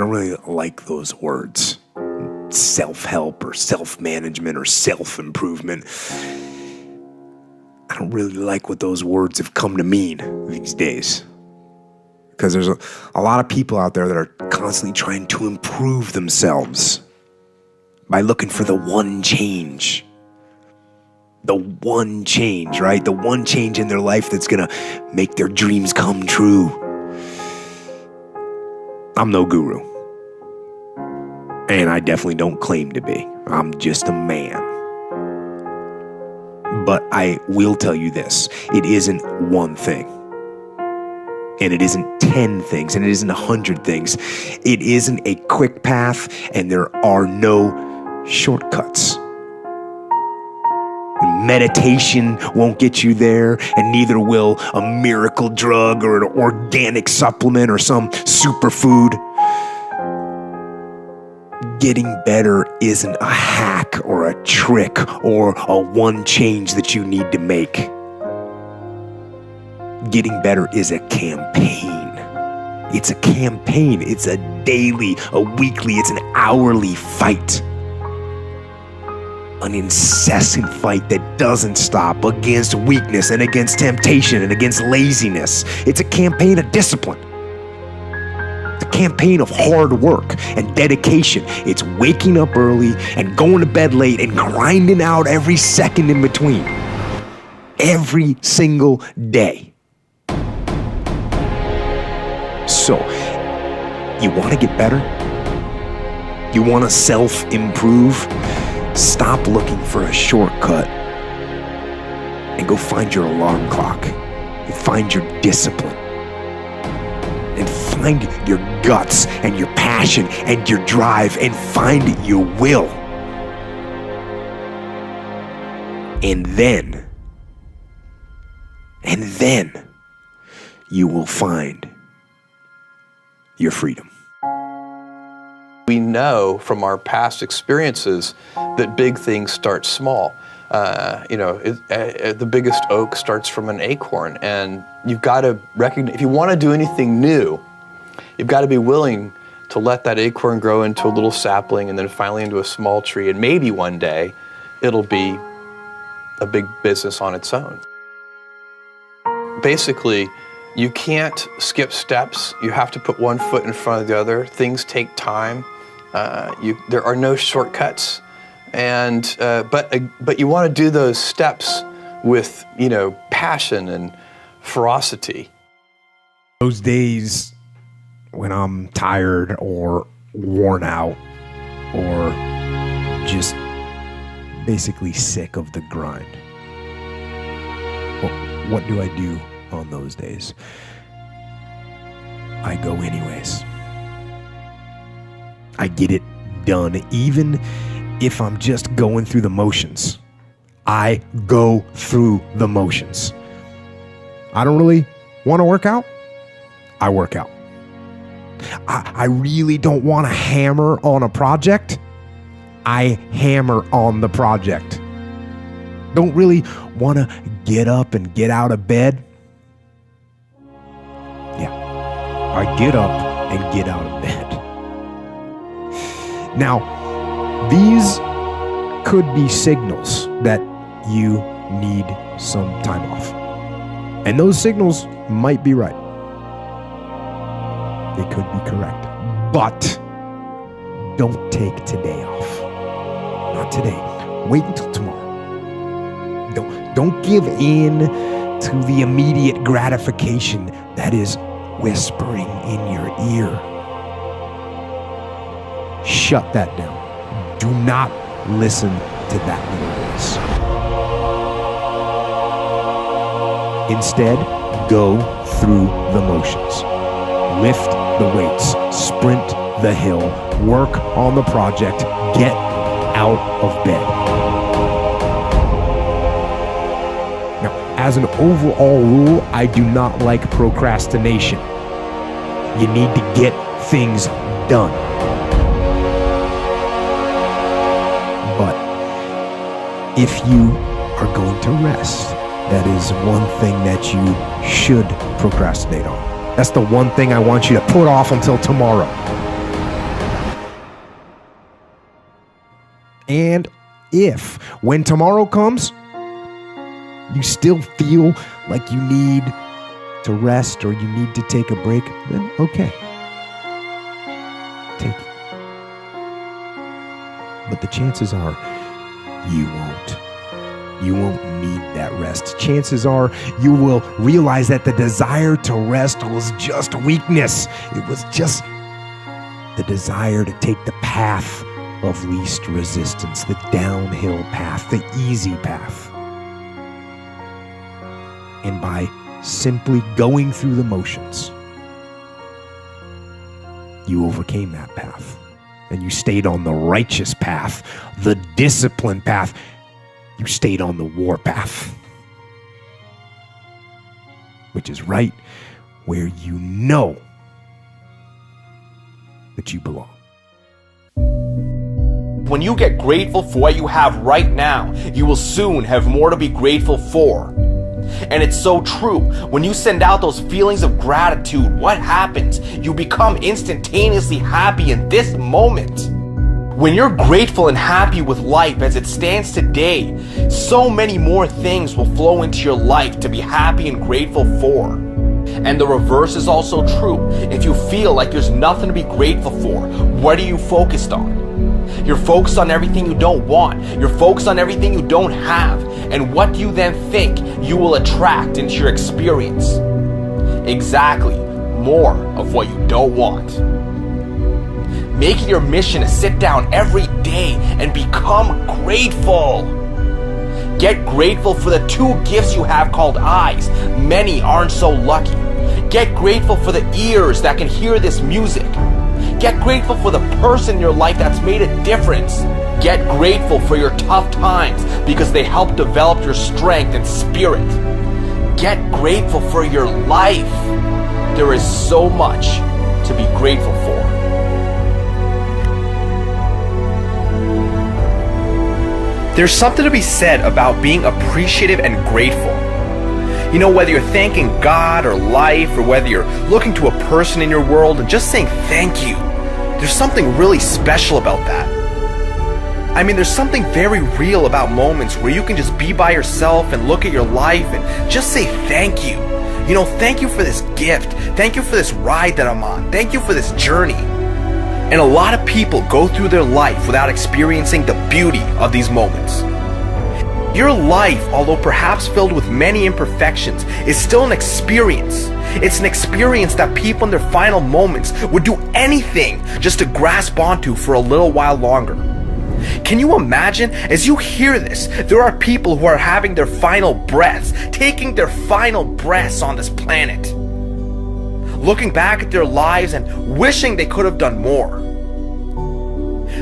don't really like those words. Self-help or self-management or self-improvement. I don't really like what those words have come to mean these days. Because there's a lot of people out there that are constantly trying to improve themselves by looking for the one change. The one change, right? The one change in their life that's gonna make their dreams come true. I'm no guru. And I definitely don't claim to be. I'm just a man. But I will tell you this. It isn't one thing. And it isn't 10 things. And it isn't 100 things. It isn't a quick path. And there are no shortcuts. Meditation won't get you there. And neither will a miracle drug or an organic supplement or some superfood. Getting better isn't a hack or a trick or a one change that you need to make. Getting better is a campaign. It's a campaign. It's a daily, a weekly, it's an hourly fight. An incessant fight that doesn't stop against weakness and against temptation and against laziness. It's a campaign of discipline. Campaign of hard work and dedication. It's waking up early and going to bed late and grinding out every second in between. Every single day. So, you want to get better? You want to self-improve? Stop looking for a shortcut and go find your alarm clock and find your discipline. And find your guts and your passion and your drive and find your will. And then you will find your freedom. We know from our past experiences that big things start small. The biggest oak starts from an acorn, and you've got to recognize, if you want to do anything new, you've got to be willing to let that acorn grow into a little sapling and then finally into a small tree, and maybe one day it'll be a big business on its own. Basically, you can't skip steps. You have to put one foot in front of the other. Things take time. There are no shortcuts. And but you want to do those steps with, passion and ferocity. Those days when I'm tired or worn out or just basically sick of the grind. Well, what do I do on those days? I go anyways. I get it done, even if I'm just going through the motions. I go through the motions. I don't really want to work out. I work out. I really don't want to hammer on a project. I hammer on the project. Don't really want to get up and get out of bed. Yeah, I get up and get out of bed. Now, these could be signals that you need some time off. And those signals might be right. They could be correct. But don't take today off. Not today. Wait until tomorrow. Don't give in to the immediate gratification that is whispering in your ear. Shut that down. Do not listen to that little voice. Instead, go through the motions. Lift the weights, sprint the hill, work on the project, get out of bed. Now, as an overall rule, I do not like procrastination. You need to get things done. But if you are going to rest, that is one thing that you should procrastinate on. That's the one thing I want you to put off until tomorrow. And if, when tomorrow comes, you still feel like you need to rest or you need to take a break, then okay. Take it. But the chances are you won't. You won't need that rest. Chances are you will realize that the desire to rest was just weakness. It was just the desire to take the path of least resistance, the downhill path, the easy path. And by simply going through the motions, you overcame that path. And you stayed on the righteous path, the disciplined path. You stayed on the war path, which is right where you know that you belong. When you get grateful for what you have right now, you will soon have more to be grateful for. And it's so true. When you send out those feelings of gratitude, what happens? You become instantaneously happy in this moment. When you're grateful and happy with life as it stands today, so many more things will flow into your life to be happy and grateful for. And the reverse is also true. If you feel like there's nothing to be grateful for, what are you focused on? You're focused on everything you don't want. You're focused on everything you don't have. And what do you then think you will attract into your experience? Exactly, more of what you don't want. Make it your mission to sit down every day and become grateful. Get grateful for the two gifts you have called eyes. Many aren't so lucky. Get grateful for the ears that can hear this music. Get grateful for the person in your life that's made a difference. Get grateful for your tough times because they help develop your strength and spirit. Get grateful for your life. There is so much to be grateful for. There's something to be said about being appreciative and grateful. You know, whether you're thanking God or life, or whether you're looking to a person in your world and just saying thank you, there's something really special about that. I mean, there's something very real about moments where you can just be by yourself and look at your life and just say thank you. You know, thank you for this gift. Thank you for this ride that I'm on. Thank you for this journey. And a lot of people go through their life without experiencing the beauty of these moments. Your life, although perhaps filled with many imperfections, is still an experience. It's an experience that people in their final moments would do anything just to grasp onto for a little while longer. Can you imagine, as you hear this, there are people who are having their final breaths, taking their final breaths on this planet, looking back at their lives and wishing they could have done more.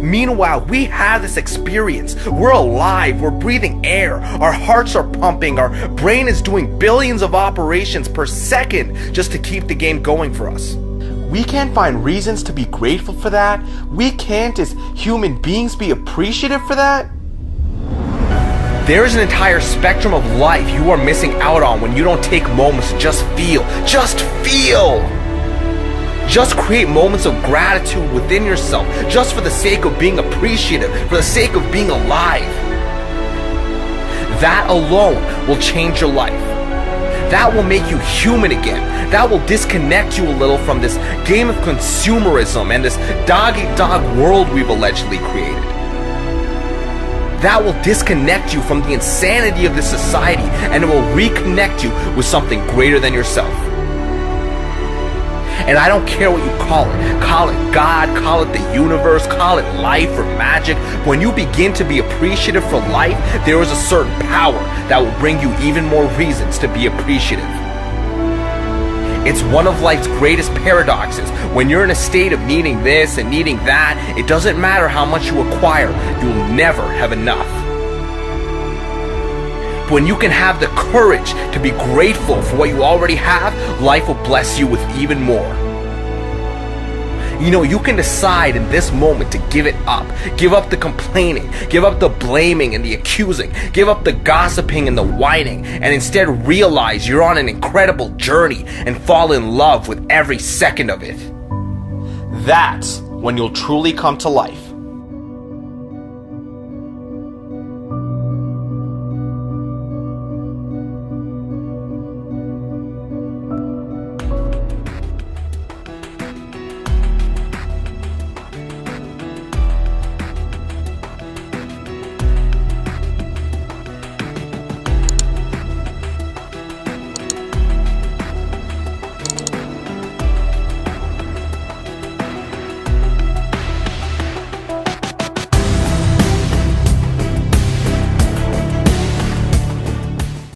Meanwhile, we have this experience. We're alive, we're breathing air, our hearts are pumping, our brain is doing billions of operations per second just to keep the game going for us. We can't find reasons to be grateful for that. We can't, as human beings, be appreciative for that. There is an entire spectrum of life you are missing out on when you don't take moments to just feel. Just feel! Just create moments of gratitude within yourself, just for the sake of being appreciative, for the sake of being alive. That alone will change your life. That will make you human again. That will disconnect you a little from this game of consumerism and this dog-eat-dog world we've allegedly created. That will disconnect you from the insanity of this society, and it will reconnect you with something greater than yourself. And I don't care what you call it. Call it God, call it the universe, call it life or magic. When you begin to be appreciative for life, there is a certain power that will bring you even more reasons to be appreciative. It's one of life's greatest paradoxes. When you're in a state of needing this and needing that, it doesn't matter how much you acquire, you'll never have enough. When you can have the courage to be grateful for what you already have, life will bless you with even more. You know, you can decide in this moment to give it up. Give up the complaining, give up the blaming and the accusing, give up the gossiping and the whining, and instead realize you're on an incredible journey and fall in love with every second of it. That's when you'll truly come to life.